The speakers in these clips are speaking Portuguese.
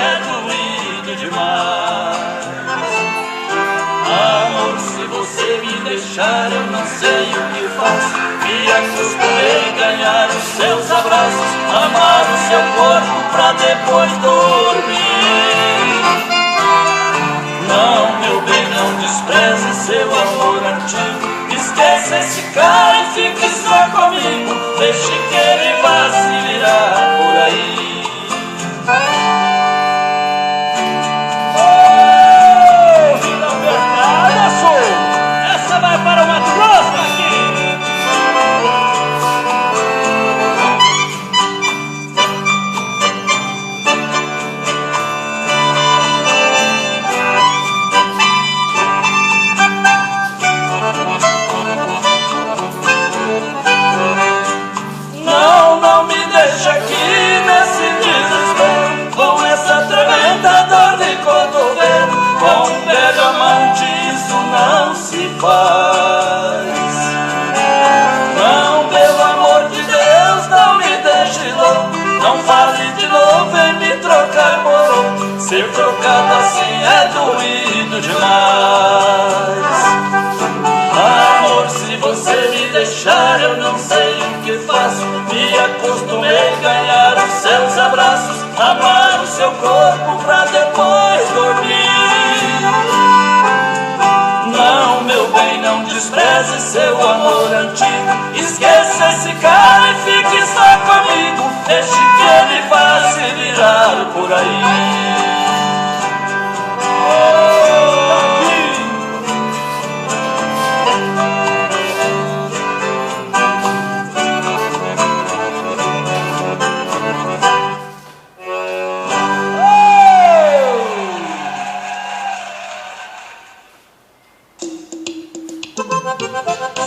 é doído demais. Amor, se você me deixar, eu não sei o que faço. Me acostumei a ganhar os seus abraços, amar o seu corpo pra depois dormir. Não, meu bem, não despreze seu amor antigo. Esqueça esse cara e fique só comigo. Deixe que ele vá se virar por aí. Ô, Vila Bernarda, sou! Essa vai para o Mato Grosso aqui! Não me deixe aqui nesse desespero, com essa tremenda dor de cotovelo. Com um velho amante isso não se faz. Não, pelo amor de Deus, não me deixe louco. Não fale de novo em me trocar por outro. Ser trocado assim é doído demais. Amor, se você me deixar, eu não sei o que faço. Me acostumei a ganhar os seus abraços, amar o seu corpo pra depois dormir. Não, meu bem, não despreze seu amor antigo. Esqueça esse cara e fique só comigo. Deixe que ele vá se virar por aí.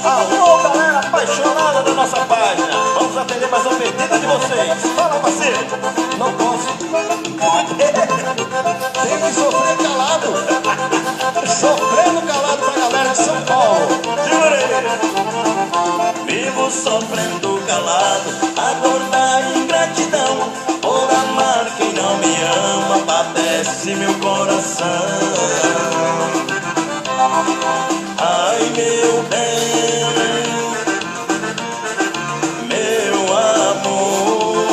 Alô, galera apaixonada da nossa página, vamos atender mais uma pedida de vocês. Fala, parceiro. Não posso. Por quê? Tem que sofrer calado. Sofrendo calado pra galera de São Paulo. Segura aí. Vivo sofrendo calado, a dor da ingratidão. Por amar quem não me ama, padece meu coração. Ai, meu bem, meu amor.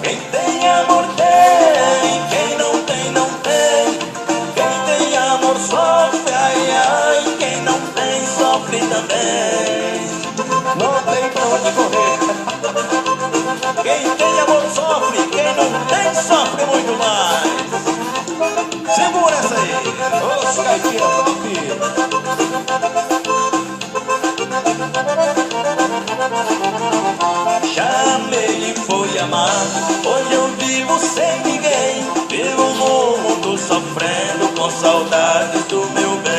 Quem tem amor tem, quem não tem, não tem. Quem tem amor sofre, ai, ai. Quem não tem, sofre também. Não tem pra onde correr. Quem tem amor sofre, quem não tem, sofre muito mais. Segura essa aí. Os caipira top. Já amei e fui amado, hoje eu vivo sem ninguém. Vivo no mundo sofrendo com saudades do meu bem.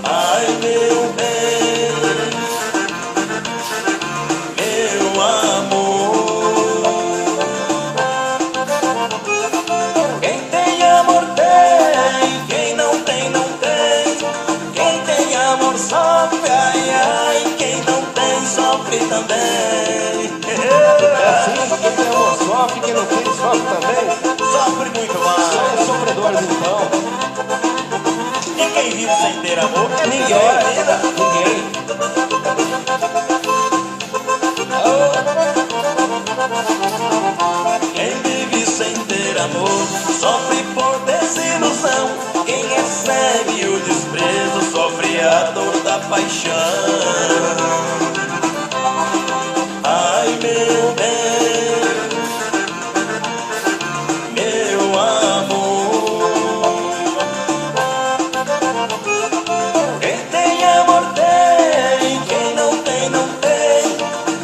Ai, meu bem, meu amor. Quem tem amor tem, quem não tem, não tem. Quem tem amor sofre, ai, ai. Quem não tem, sofre também. É assim, quem tem amor sofre, quem não tem sofre também. Sofre muito mais. São sofredores então. E quem vive sem ter amor é Ninguém. pior ainda. Ninguém. Quem vive sem ter amor sofre por desilusão. Quem recebe o desprezo sofre a dor da paixão. Ai, meu bem, meu amor. Quem tem amor tem, quem não tem, não tem.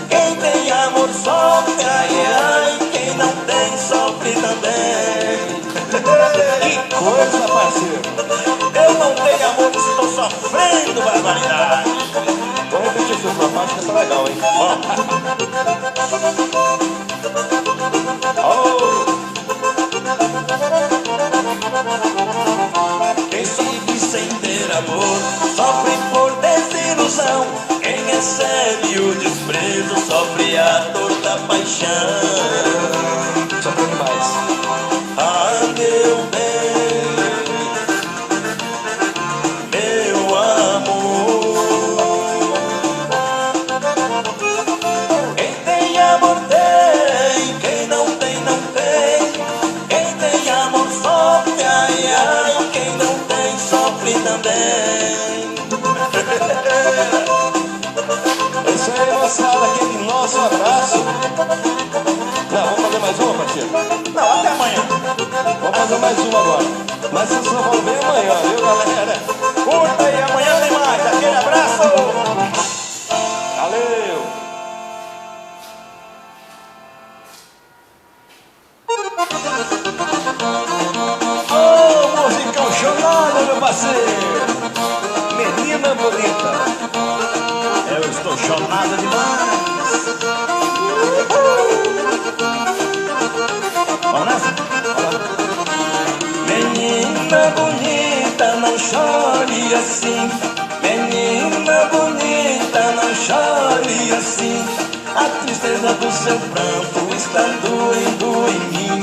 Quem tem amor sofre, ai, ai. Quem não tem, sofre também. Que coisa, parceiro. Eu não tenho amor, estou sofrendo barbaridade. Vou repetir isso pra parte que essa é legal, hein? Quem vive sem ter amor sofre por desilusão. Quem recebe o desprezo sofre sofre a dor da paixão. Sofreu demais. Ah, meu bem, meu amor. Quem tem amor tem, quem não tem, não tem. Quem tem amor sofre, ai, ai. Quem não tem, sofre também. É isso aí, moçada, aquele nosso abraço. Não, vamos fazer mais uma, parceiro? Não, até amanhã. Vamos fazer mais uma agora. Mas vocês só vão ver amanhã, viu, galera? Curta aí, amanhã tem mais. Aquele abraço. Valeu. Ô, musicão chorado, meu parceiro. Menina bonita. Eu estou chonado demais. Vamos nessa? Menina bonita, não chore assim. Menina bonita, não chore assim. A tristeza do seu pranto está doendo em mim.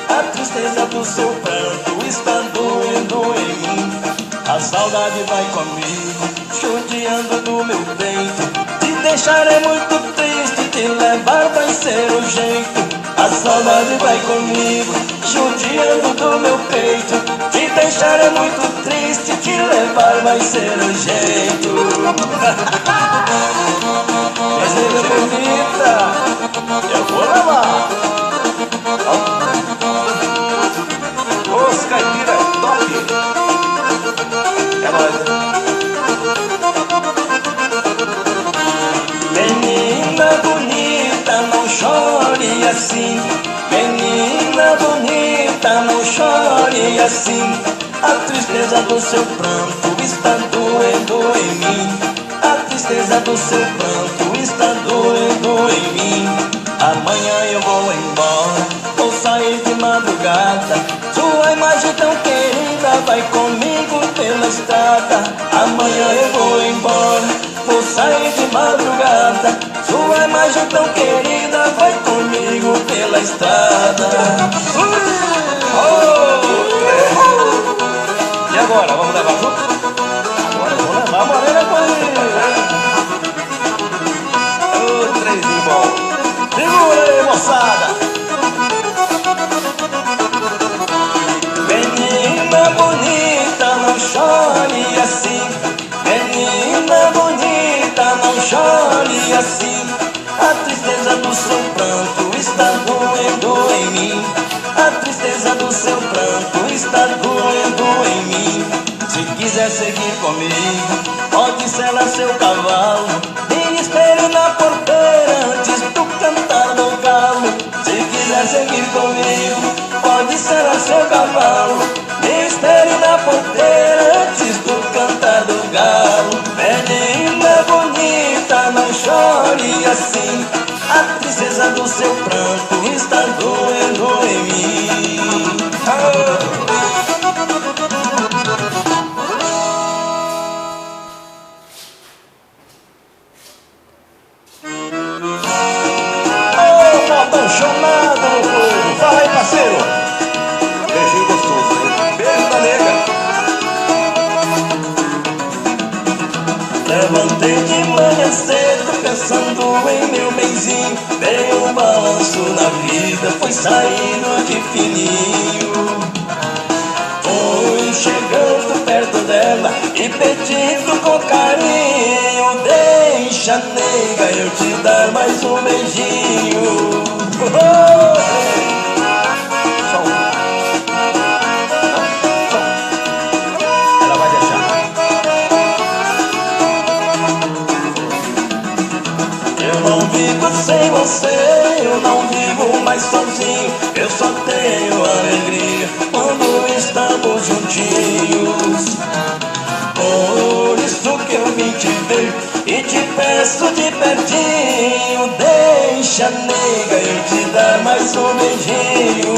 A tristeza do seu pranto está doendo em mim. A saudade vai comigo, judiando do meu peito. Te deixar é muito triste, te levar vai ser o jeito. A saudade vai comigo, judiando do meu peito. Te deixar é muito triste, te levar vai ser o jeito. Menina bonita, eu vou levar. Os caipira top. É nóis, né? Menina bonita, não chore assim. Menina bonita, não chore assim. A tristeza do seu pranto está doendo em mim. A tristeza do seu pranto está doendo em mim. Amanhã eu vou embora, vou sair de madrugada. Sua imagem tão querida vai comigo pela estrada. Amanhã eu vou embora, vou sair de madrugada. Sua imagem tão querida vai comigo pela estrada. E agora, vamos levar junto? Agora eu vou levar a morena comigo. Ô, trenzinho bom. Segura aí, moçada. Menina bonita, não chore assim. Menina bonita, não chore assim. A tristeza do seu pranto está doendo em mim. A tristeza do seu pranto está doendo em mim. Se quiser seguir comigo, pode selar seu cavalo. Me espere na porteira antes do cantar do galo. Se quiser seguir comigo, pode selar seu cavalo. Me espere na porteira antes do cantar do galo. Menina bonita, não chore assim. A tristeza do seu pranto está doendo em mim. Apaixonado, meu povo. Fala aí, parceiro. Beijinho gostoso, hein? Beijo da nega. Levantei de manhã cedo pensando em meu benzinho. Dei um balanço na vida, fui saindo de fininho. Fui chegando perto dela e pedindo com carinho: deixa, nega, eu te dar mais um beijinho. Ela vai deixar. Eu não vivo sem você, eu não vivo mais sozinho. Eu só tenho alegria quando estamos juntinhos. Por isso que eu vim te ver e te peço de pertinho: deixa, nega, eu te dar mais um beijinho.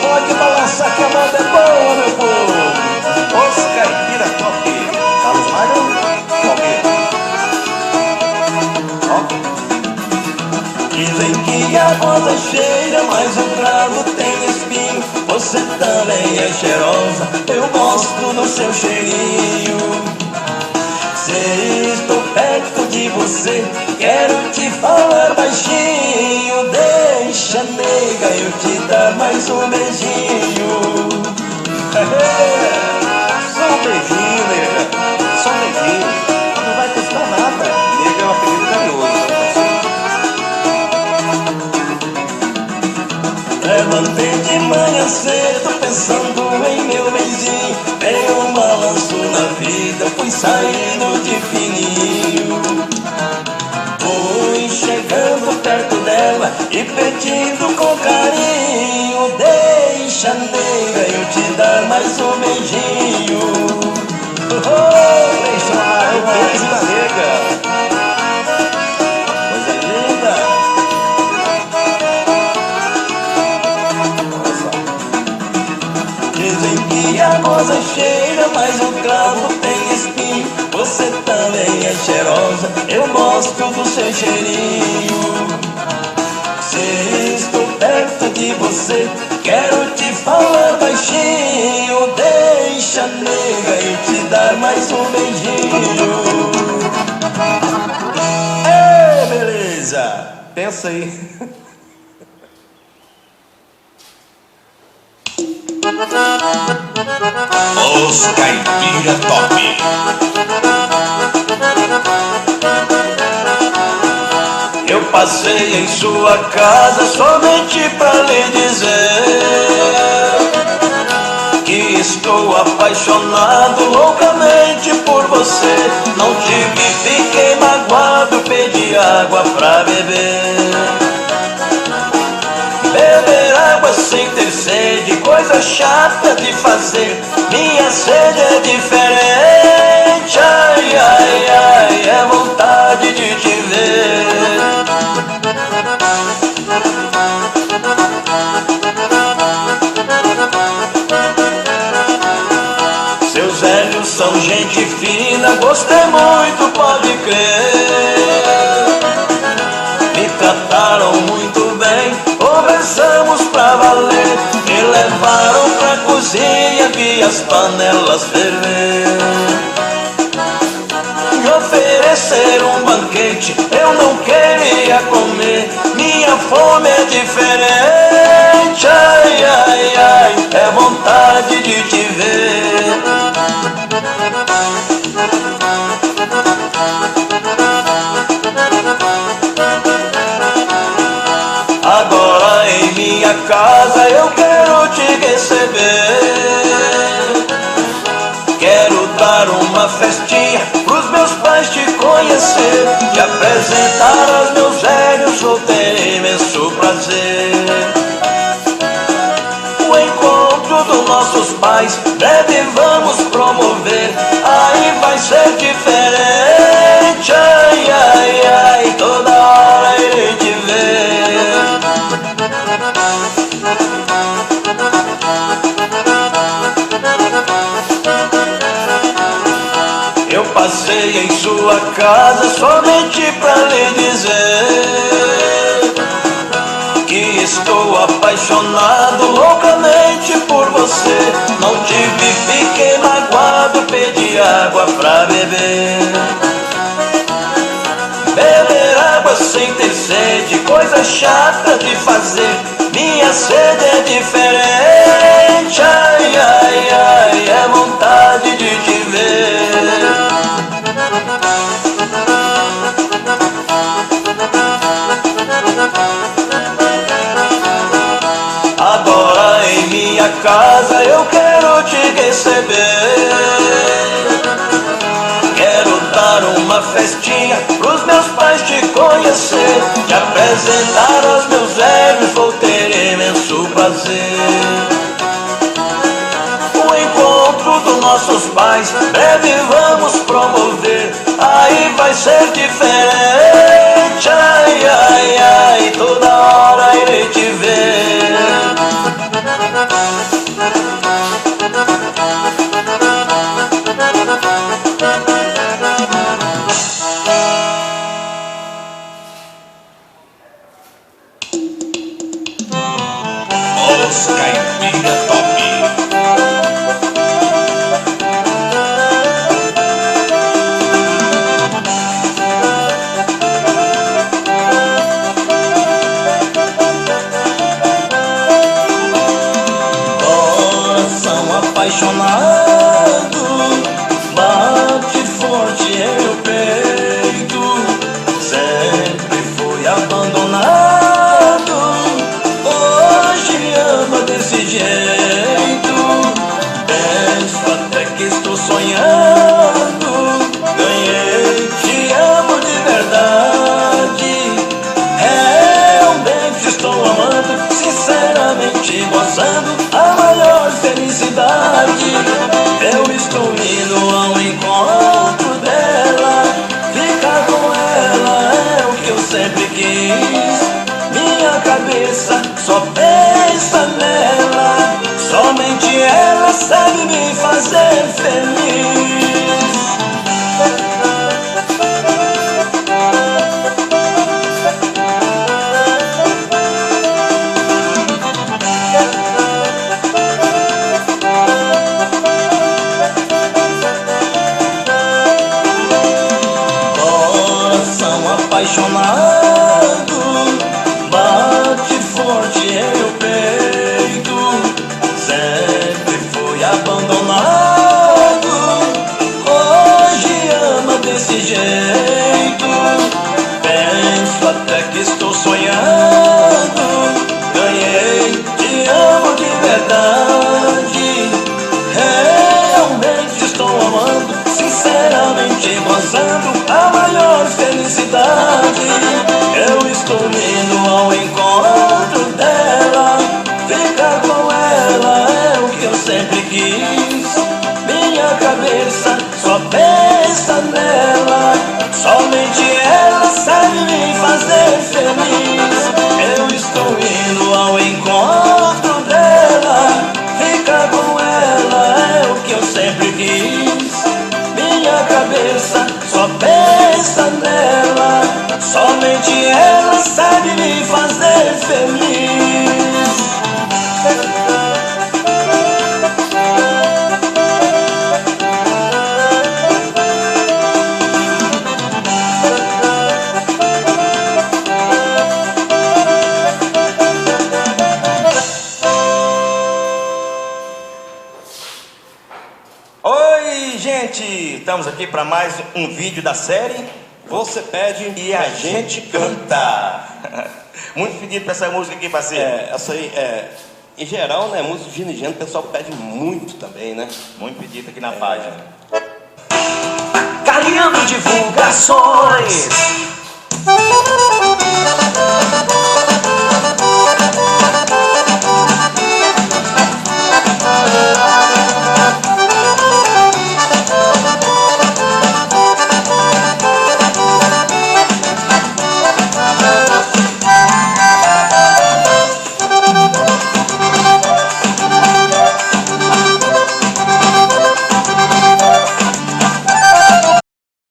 Pode balançar que a moda é boa, meu povo. Os caipira top. Carlos Magno, top. Ó. Dizem que a rosa cheira, mas o cravo tem espinho. Você também é cheirosa, eu gosto do seu cheirinho. Se estou perto de você, quero te falar baixinho. Deixa, nega, eu te dar mais um beijinho. Só um beijinho, nega. Só um beijinho. Não vai custar nada. Nega é um apelido carinhoso, Levantei de manhã cedo pensando em meu beijinho. Dei um balanço na vida, fui saindo de fininho. Fui chegando perto dela e pedindo com carinho. Deixa, nega, eu te dar mais um beijinho. Deixa lá, o beijo da nega. Coisa linda. Dizem que a rosa cheira, mas o cravo tem espinho. Você também é cheirosa, eu gosto do seu cheirinho. Se estou perto de você, quero te falar baixinho. Deixa, nega, eu te dar mais um beijinho. Ei, beleza. Pensa aí. Os Caipira Top. Eu passei em sua casa somente pra lhe dizer que estou apaixonado loucamente por você. Não te vi, fiquei magoado, pedi água pra beber. Beber água sem ter sede, coisa chata de fazer. Minha sede é diferente. Ai, ai, ai, é vontade de te ver. Seus velhos são gente fina, gostei muito, pode crer. Me trataram muito bem, conversamos pra valer. Me levaram pra cozinha, vi as panelas ferver. Me ofereceram um banquete, eu não queria comer. Minha fome é diferente. Ai, ai, ai, é vontade de te ver. Agora em minha casa eu quero te receber. Quero dar uma festinha pros meus pais te conhecer. Te apresentar aos meus velhos, vou ter imenso prazer. O encontro dos nossos pais breve vamos promover. Aí vai ser diferente. Ai, ai, ai, toda hora irei te ver. Eu passei em sua casa somente pra lhe dizer que estou apaixonado loucamente por você. Não te vi, fiquei magoado, pedi água pra beber. Beber água sem ter sede, coisa chata de fazer. Minha sede é diferente. Ai, ai, ai, é vontade de te ver. Agora em minha casa eu quero te receber. Quero dar uma festinha pros meus pais te conhecer. Te apresentar aos meus velhos, vou ter imenso prazer. O encontro dos nossos pais breve vamos promover. Aí vai ser diferente. Ai, ai, ai, toda hora irei te ver. Os Caipira Top. Apaixonado, bate forte em meu peito. Sempre fui abandonado, hoje ama desse jeito. Penso até que estou sonhando, ganhei, te amo de verdade. Realmente estou amando, sinceramente gozando a maior felicidade. Eu estou indo ao encontro dela, ficar com ela é o que eu sempre quis. Minha cabeça só pensa nela, somente ela sabe me fazer feliz. Apaixonado, bate forte em meu peito. Sempre fui abandonado, hoje ama desse jeito. Penso até que estou sonhando, ganhei, te amo de verdade. Realmente estou amando, sinceramente gozando a maior felicidade. Eu estou indo ao encontro dela, ficar com ela é o que eu sempre quis. Minha cabeça só pensa nela, somente ela sabe me fazer feliz. Eu estou indo ao encontro dela, ficar com ela é o que eu sempre quis. Minha cabeça só pensa nela, somente ela sabe me fazer feliz. Oi, gente! Estamos aqui para mais um vídeo da série Você Pede e a Gente Canta. Muito pedido para essa música aqui, parceiro. Essa aí em geral, né? Música de gênero, o pessoal pede muito também, né? Muito pedido aqui na página. Carreando divulgações.